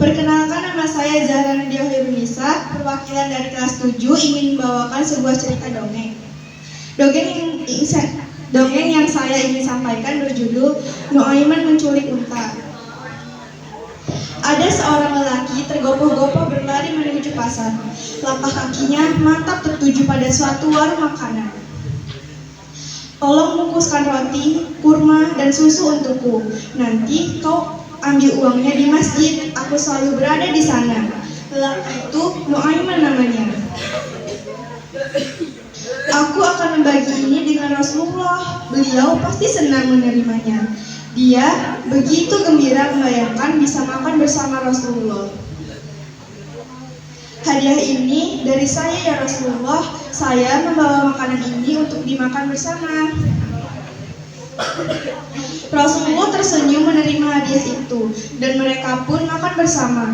Perkenalkan, nama saya Zahra Nadia Hoirunisa, perwakilan dari kelas 7 ingin membawakan sebuah cerita dongeng. Dongeng yang saya ingin sampaikan berjudul Nuaiman Menculik Unta. Ada seorang lelaki tergopoh-gopoh berlari menuju pasar. Langkah kakinya mantap tertuju pada suatu warung makanan. "Tolong bungkuskan roti, kurma, dan susu untukku. Nanti kau ambil uangnya di masjid. Aku selalu berada di sana." Lelaki itu Nuaiman namanya. "Aku akan membagi ini dengan Rasulullah. Beliau pasti senang menerimanya." Dia begitu gembira membayangkan bisa makan bersama Rasulullah. "Hadiah ini dari saya ya Rasulullah. Saya membawa makanan ini untuk dimakan bersama." Rasulullah tersenyum menerima hadiah itu, dan mereka pun makan bersama.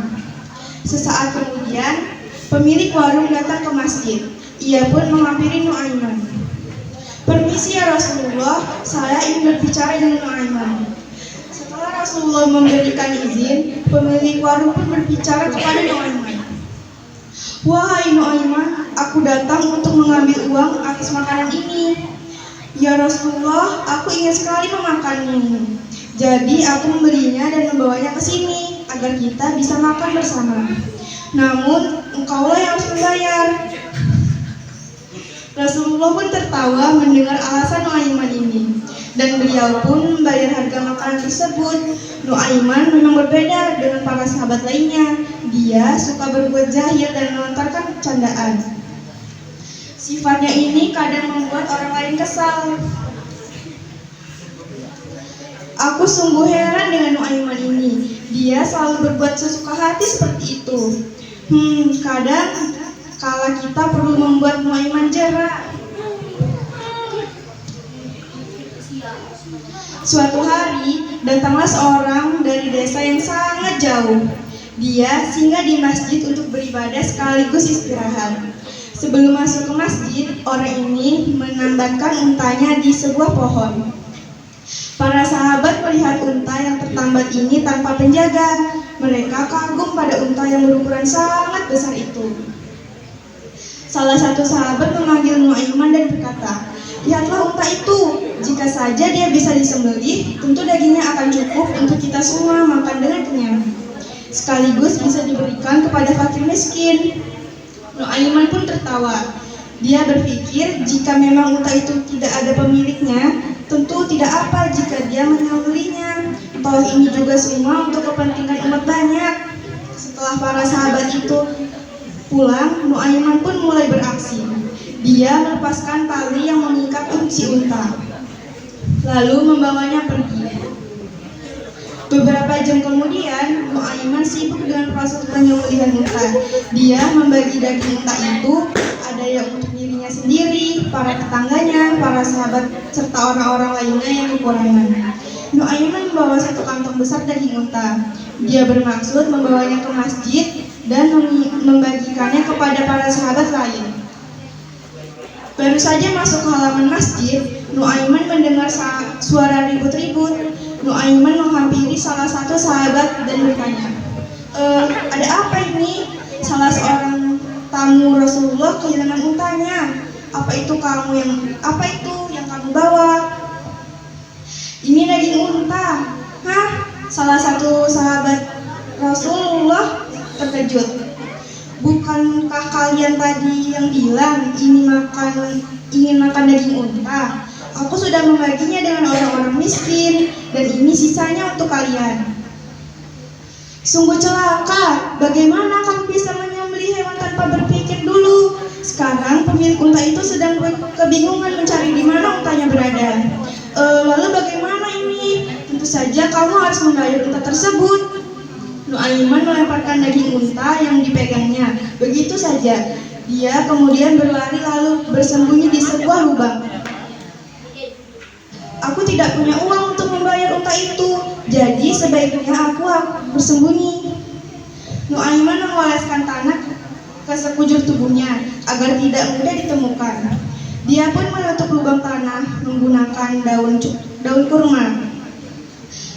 Sesaat kemudian, pemilik warung datang ke masjid. Ia pun menghampiri Nuaiman. "Permisi ya Rasulullah, saya ingin berbicara dengan Nuaiman." Setelah Rasulullah memberikan izin, pemilik warung pun berbicara kepada Nuaiman. "Wahai Nuaiman, aku datang untuk mengambil uang atas makanan ini." "Ya Rasulullah, aku ingin sekali memakannya. Jadi aku membelinya dan membawanya ke sini agar kita bisa makan bersama. Namun engkaulah yang harus membayar." Rasulullah pun tertawa mendengar alasan Nuaiman ini, dan beliau pun membayar harga makanan tersebut. Nuaiman memang berbeda dengan para sahabat lainnya. Dia suka berbuat jahil dan melontarkan candaan. Sifatnya ini kadang membuat orang lain kesal. Aku sungguh heran dengan Nuaiman ini. Dia selalu berbuat sesuka hati seperti itu. Kadang kala kita perlu membuat Nuaiman jera. Suatu hari, datanglah seorang dari desa yang sangat jauh. Dia singgah di masjid untuk beribadah sekaligus istirahat. Sebelum masuk ke masjid, orang ini menambatkan untanya di sebuah pohon. Para sahabat melihat unta yang tertambat ini tanpa penjaga. Mereka kagum pada unta yang berukuran sangat besar itu. Salah satu sahabat memanggil Nuaiman dan berkata, "Lihatlah unta itu. Jika saja dia bisa disembelih, tentu dagingnya akan cukup untuk kita semua makan dengan kenyang. Sekaligus bisa diberikan kepada fakir miskin." Nuaiman pun tertawa. Dia berpikir jika memang unta itu tidak ada pemiliknya, tentu tidak apa jika dia menyembelihnya. Toh ini juga semua untuk kepentingan umat banyak. Setelah para sahabat itu pulang, Nuaiman pun mulai beraksi. Dia melepaskan tali yang mengikat si unta, lalu membawanya pergi. Beberapa jam kemudian, Nuaiman sibuk dengan proses penyembelihan unta. Dia membagi daging unta itu, ada yang untuk dirinya sendiri, para tetangganya, para sahabat, serta orang-orang lainnya yang kekurangan. Nuaiman membawa satu kantong besar daging unta. Dia bermaksud membawanya ke masjid dan membagikannya kepada para sahabat lain. Baru saja masuk ke halaman masjid, Nuaiman mendengar suara ribut-ribut. Nuaiman menghampiri salah satu sahabat dan bertanya, "Ada apa ini?" Salah seorang tamu Rasulullah kehilangan untanya. Apa itu yang kamu bawa?" "Ini daging unta." "Hah?" Salah satu sahabat Rasulullah terkejut. "Bukankah kalian tadi yang bilang ingin makan daging unta? Aku sudah membaginya dengan orang-orang miskin, dan ini sisanya untuk kalian." "Sungguh celaka, bagaimana kamu bisa menyembelih hewan tanpa berpikir dulu? Sekarang pemilik unta itu sedang kebingungan mencari di mana untanya berada. Lalu bagaimana ini? Tentu saja kamu harus membayar unta tersebut." Nuaiman melemparkan daging unta yang dipegangnya. Begitu saja, dia kemudian berlari lalu bersembunyi di sebuah lubang. "Aku tidak punya uang untuk membayar unta itu, jadi sebaiknya aku bersembunyi." Nuaiman mengoleskan tanah ke sekujur tubuhnya agar tidak mudah ditemukan. Dia pun menutup lubang tanah menggunakan daun kurma.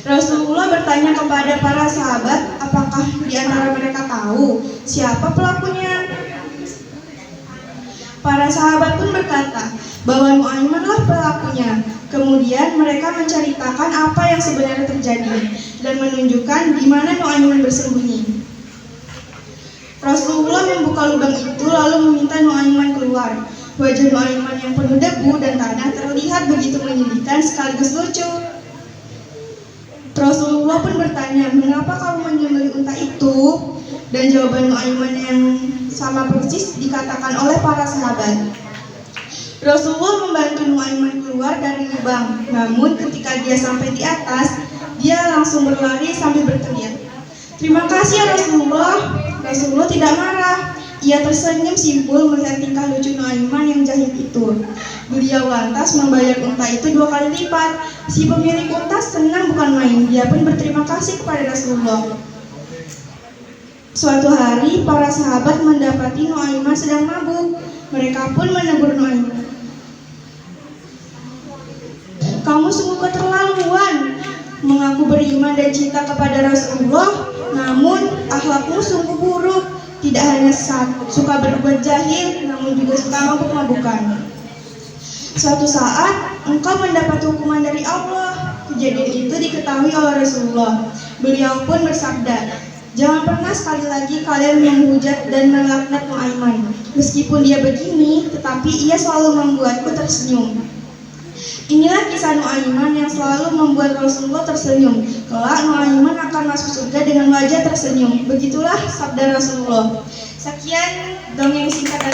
Rasulullah bertanya kepada para sahabat apakah di antara mereka tahu siapa pelakunya? Para sahabat pun berkata bahwa Nuaimanlah pelakunya. Kemudian mereka menceritakan apa yang sebenarnya terjadi dan menunjukkan di mana Nuaiman bersembunyi. Rasulullah membuka lubang itu lalu meminta Nuaiman keluar. Wajah Nuaiman yang penuh debu dan tanah terlihat begitu menyedihkan sekaligus lucu. Rasulullah pun bertanya, "Mengapa kamu menyembelih unta itu?" Dan jawaban Nuaiman yang sama persis dikatakan oleh para sahabat. Rasulullah membantu Nuaiman keluar dari lubang. Namun ketika dia sampai di atas, dia langsung berlari sambil berteriak, "Terima kasih ya Rasulullah." Rasulullah tidak marah. Ia tersenyum simpul melihat tingkah lucu Nuaiman yang jahil itu. Beliau lantas membayar unta itu 2 kali lipat. Si pemilik unta senang bukan main. Dia pun berterima kasih kepada Rasulullah. Suatu hari, para sahabat mendapati Nuaiman sedang mabuk. Mereka pun menegur Nuaiman. "Kamu sungguh keterlaluan, mengaku beriman dan cinta kepada Rasulullah, namun akhlakmu sungguh buruk. Tidak hanya suka berbuat jahil, namun juga suka mabuk-mabukan. Suatu saat, engkau mendapat hukuman dari Allah." Kejadian itu diketahui oleh Rasulullah. Beliau pun bersabda, "Jangan pernah sekali lagi kalian menghujat dan melaknat Nuaiman. Meskipun dia begini, tetapi ia selalu membuatku tersenyum." Inilah kisah Nuaiman yang selalu membuat Rasulullah tersenyum. Kelak Nuaiman akan masuk surga dengan wajah tersenyum. Begitulah sabda Rasulullah. Sekian dongeng singkat